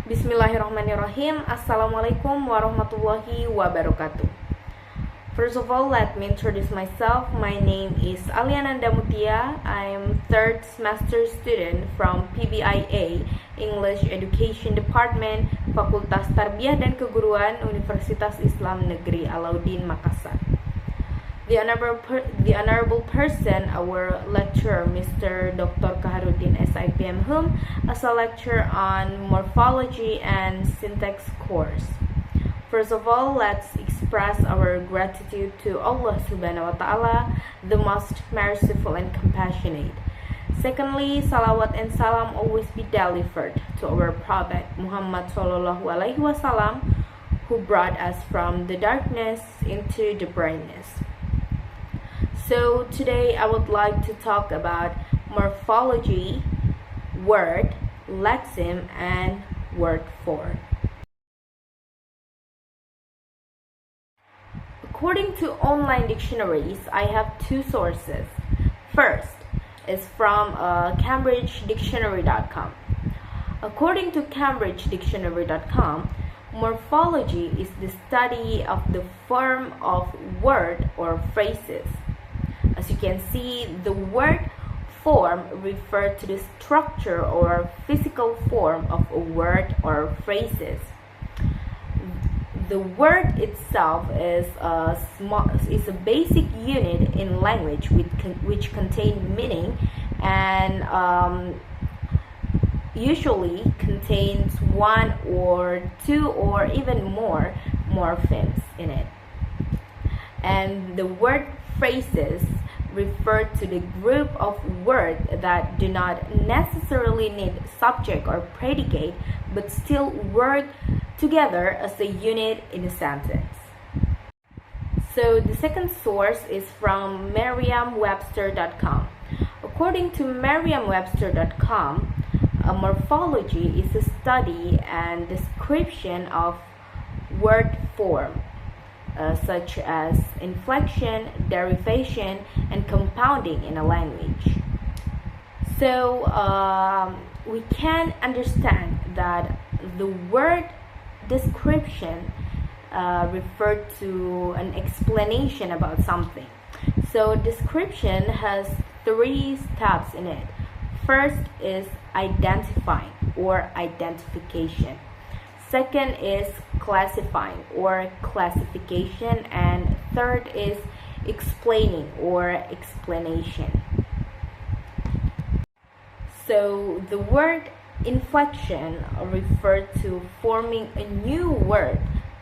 Bismillahirrahmanirrahim. Assalamualaikum warahmatullahi wabarakatuh. First of all, let me introduce myself. My name is Alya Nanda Muthia. I am third semester student from PBIA, English Education Department, Fakultas Tarbiyah dan Keguruan, Universitas Islam Negeri, Alauddin, Makassar. The honorable person, our lecturer, Mr. Dr. Kaharuddin, S.IP. M.Hum, as a lecture on morphology and syntax course. First of all, let's express our gratitude to Allah Subhanahu wa Ta'ala, the most merciful and compassionate. Secondly, salawat and salam always be delivered to our Prophet Muhammad Sallallahu Alaihi Wasallam, who brought us from the darkness into the brightness. So today I would like to talk about morphology, word, lexeme, and word form. According to online dictionaries, I have two sources. First is from CambridgeDictionary.com. According to CambridgeDictionary.com, morphology is the study of the form of word or phrases. As you can see, the word form refers to the structure or physical form of a word or phrases. The word itself is a basic unit in language which contain meaning and usually contains one or two or even more morphemes in it. And the word phrases refer to the group of words that do not necessarily need subject or predicate but still work together as a unit in a sentence. So the second source is from Merriam-Webster.com. According to Merriam-Webster.com, a morphology is a study and description of word form, such as inflection, derivation, and compounding in a language. So we can understand that the word description referred to an explanation about something. So description has three steps in it. First is identifying or identification. Second is classifying or classification, and third is explaining or explanation. So the word inflection refers to forming a new word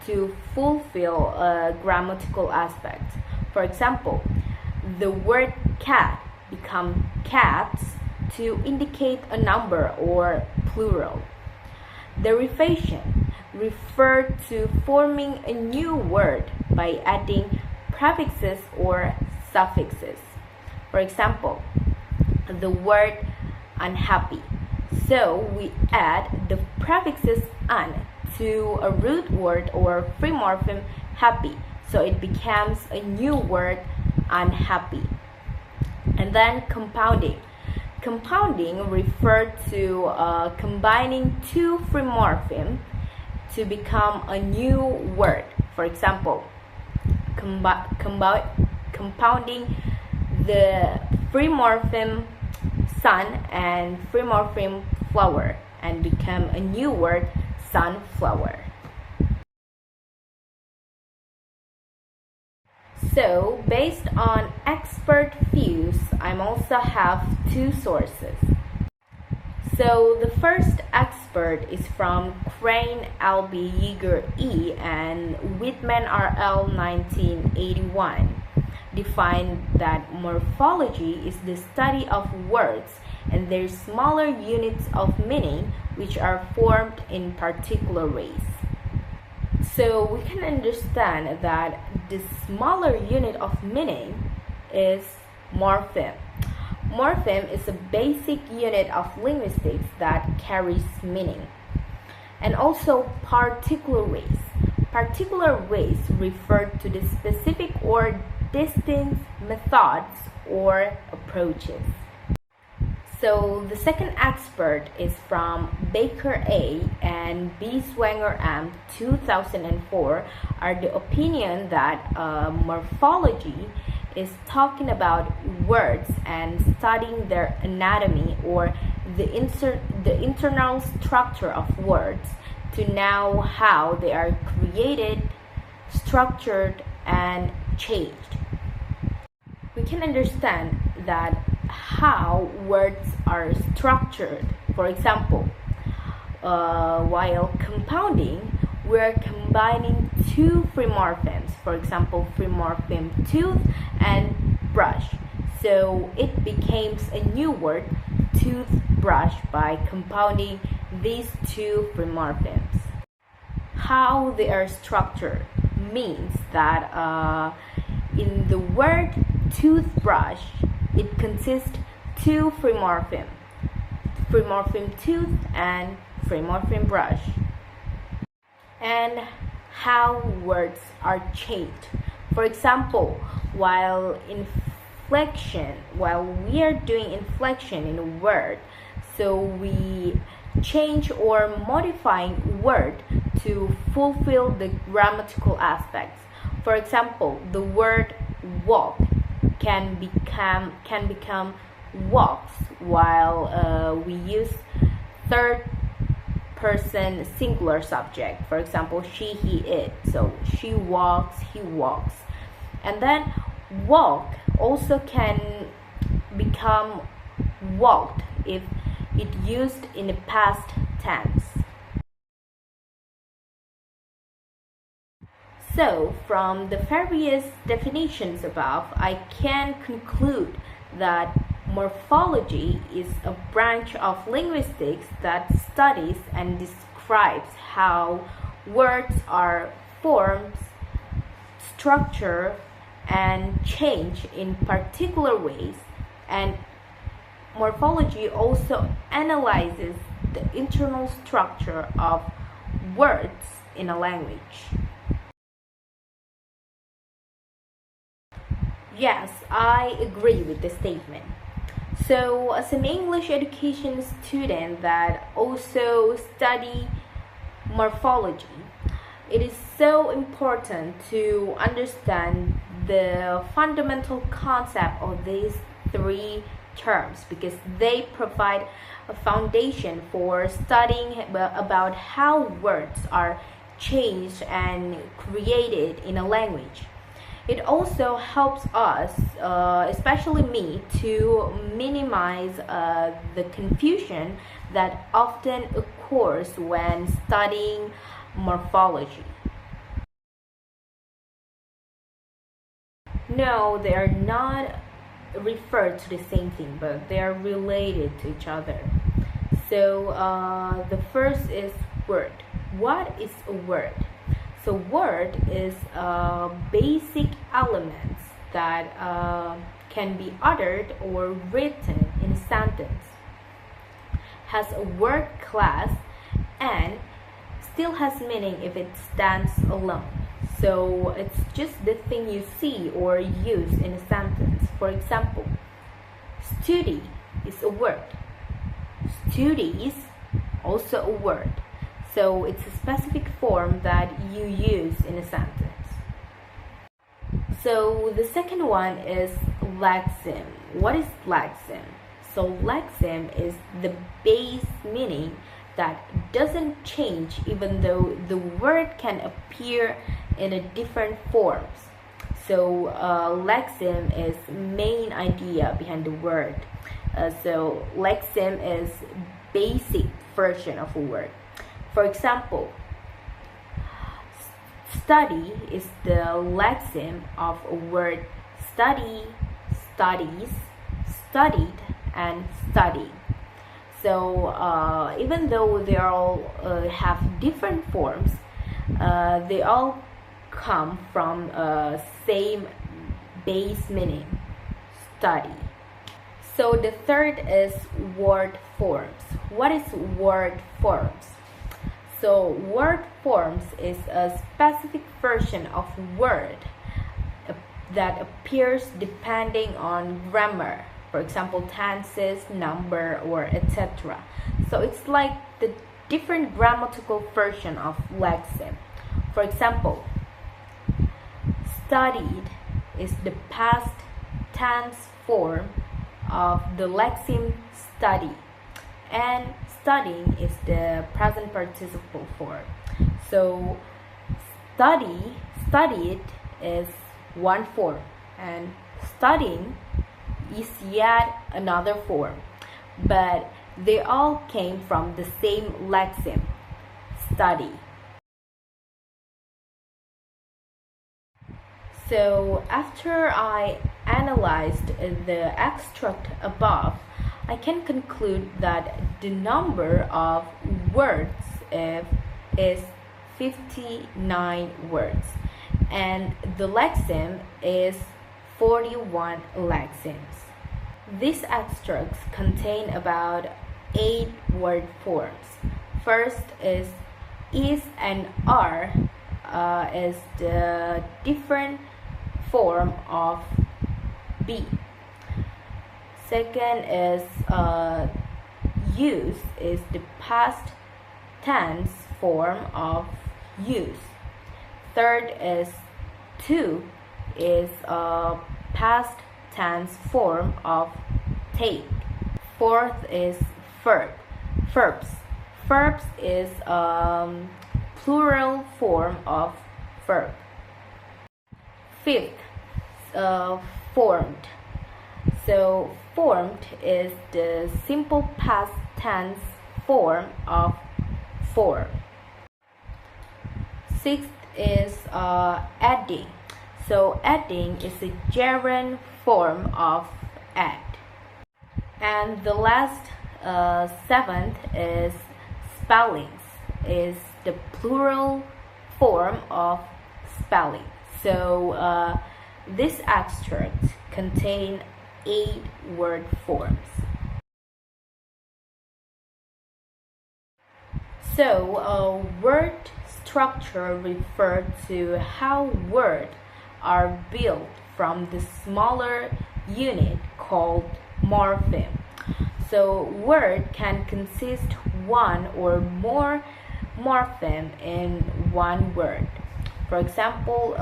to fulfill a grammatical aspect. For example, the word cat becomes cats to indicate a number or plural. Derivation refers to forming a new word by adding prefixes or suffixes. For example, the word unhappy. So we add the prefixes "un" to a root word or free morpheme happy. So it becomes a new word unhappy. And then compounding. Compounding refers to combining two free morphemes to become a new word. For example, compounding the free morpheme sun and free morpheme flower and become a new word sunflower. So, based on expert views, I also have two sources. So, the first expert is from Crane L.B. Yeager E. and Whitman R.L. 1981, defined that morphology is the study of words and their smaller units of meaning which are formed in particular ways. So we can understand that the smaller unit of meaning is morpheme. Morpheme is a basic unit of linguistics that carries meaning. And also particular ways. Particular ways refer to the specific or distinct methods or approaches. So the second expert is from Baker A and B. Swanger M. 2004 are the opinion that morphology is talking about words and studying their anatomy or the internal structure of words to know how they are created, structured, and changed. We can understand that how words are structured. For example, while compounding, we're combining two free morphemes. For example, free morpheme tooth and brush. So it becomes a new word, toothbrush, by compounding these two free morphemes. How they are structured means that in the word toothbrush, it consists two free morpheme tooth and free morpheme brush. And how words are changed. For example, while we are doing inflection in a word, so we change or modifying word to fulfill the grammatical aspects. For example, the word walk can become walks while we use third person singular subject. For example, she, he, it. So she walks, he walks. And then walk also can become walked if it used in the past tense. So, from the various definitions above, I can conclude that morphology is a branch of linguistics that studies and describes how words are formed, structured, and change in particular ways, and morphology also analyzes the internal structure of words in a language. Yes, I agree with the statement. So, as an English education student that also study morphology, it is so important to understand the fundamental concept of these three terms because they provide a foundation for studying about how words are changed and created in a language. It also helps us, especially me, to minimize the confusion that often occurs when studying morphology. No, they are not referred to the same thing, but they are related to each other. So the first is word. What is a word? So word is basic elements that can be uttered or written in a sentence, has a word class, and still has meaning if it stands alone. So it's just the thing you see or use in a sentence. For example, study is a word. Studies, also a word. So it's a specific form that you use in a sentence. So the second one is lexeme. What is lexeme? So lexeme is the base meaning that doesn't change even though the word can appear in a different forms. So lexeme is main idea behind the word. So lexeme is basic version of a word. For example, study is the lexeme of a word study, studies, studied, and study. So even though they all have different forms, they all come from same base meaning, study. So the third is word forms. What is word forms? So word forms is a specific version of word that appears depending on grammar. For example, tenses, number, or etc. So it's like the different grammatical version of Lexeme. For example, studied is the past tense form of the Lexeme study, and studying is the present participle form. So studied is one form, and studying is yet another form, but they all came from the same Lexeme, study. So after I analyzed the extract above, I can conclude that the number of words is 59 words, and the lexeme is 41 lexemes. These extracts contain about 8 word forms. First is and are is the different form of be. Second is use is the past tense form of use. Third is to is a past tense form of take. Fourth is verbs. Verbs is plural form of verb. Fifth, formed. So formed is the simple past tense form of form. Sixth is adding. So adding is a gerund form of add. And the last seventh is spellings, is the plural form of spelling. So this extract contain 8 word forms. So word structure refers to how words are built from the smaller unit called morpheme. So word can consist one or more morpheme in one word. For example,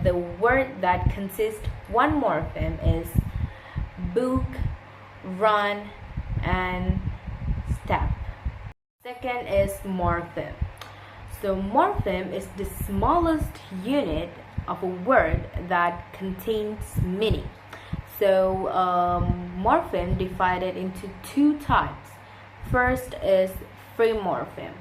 the word that consists one morpheme is book, run, and step. Second is morpheme. So morpheme is the smallest unit of a word that contains meaning. So morpheme divided into 2 types. First is free morpheme.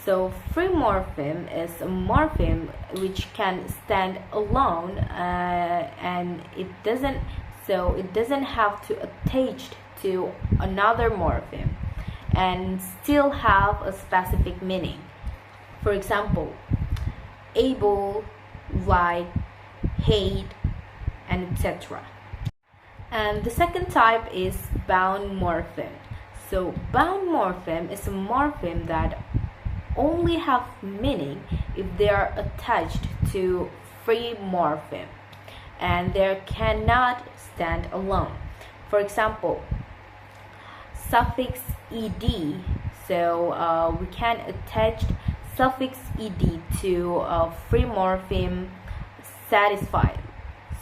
So free morpheme is a morpheme which can stand alone and it doesn't have to attach to another morpheme and still have a specific meaning. For example, able, like, hate, and etc. And the second type is bound morpheme. So bound morpheme is a morpheme that only have meaning if they are attached to free morpheme and they cannot stand alone. For example, suffix ed. So we can attach suffix ed to a free morpheme satisfied.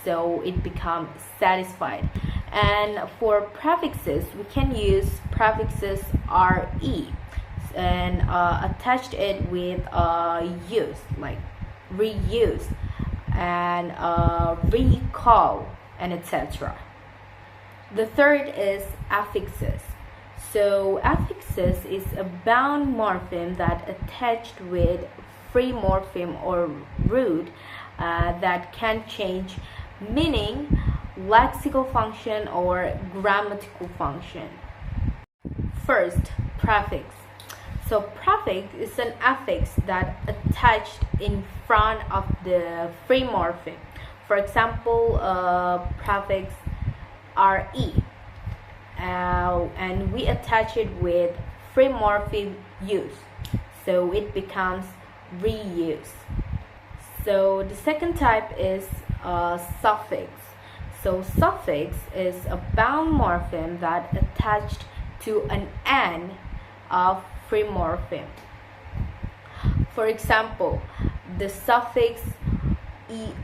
So it becomes satisfied. And for prefixes, we can use prefixes re and attached it with use, like reuse and recall and etc. The third is affixes. So affixes is a bound morpheme that attached with free morpheme or root that can change meaning, lexical function, or grammatical function. First, prefix. So prefix is an affix that attached in front of the free morpheme. For example, prefix re, and we attach it with free morpheme use, so it becomes reuse. So the second type is suffix. So suffix is a bound morpheme that attached to an N of free morpheme. For example, the suffix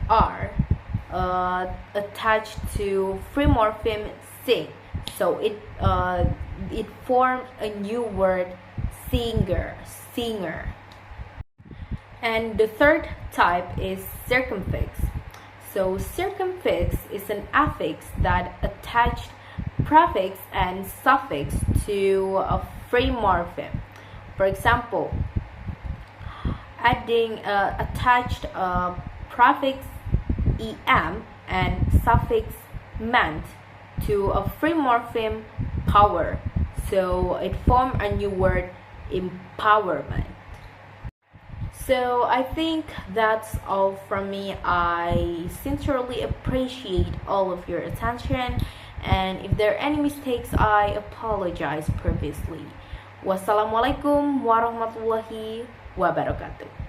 er attached to free morpheme sing, so it forms a new word, singer. And the third type is circumfix. So circumfix is an affix that attached prefix and suffix to a free morpheme. For example, adding attached prefix em and suffix ment to a free morpheme power, so it formed a new word, empowerment. So I think that's all from me. I sincerely appreciate all of your attention, and if there are any mistakes, I apologize previously. Wassalamualaikum warahmatullahi wabarakatuh.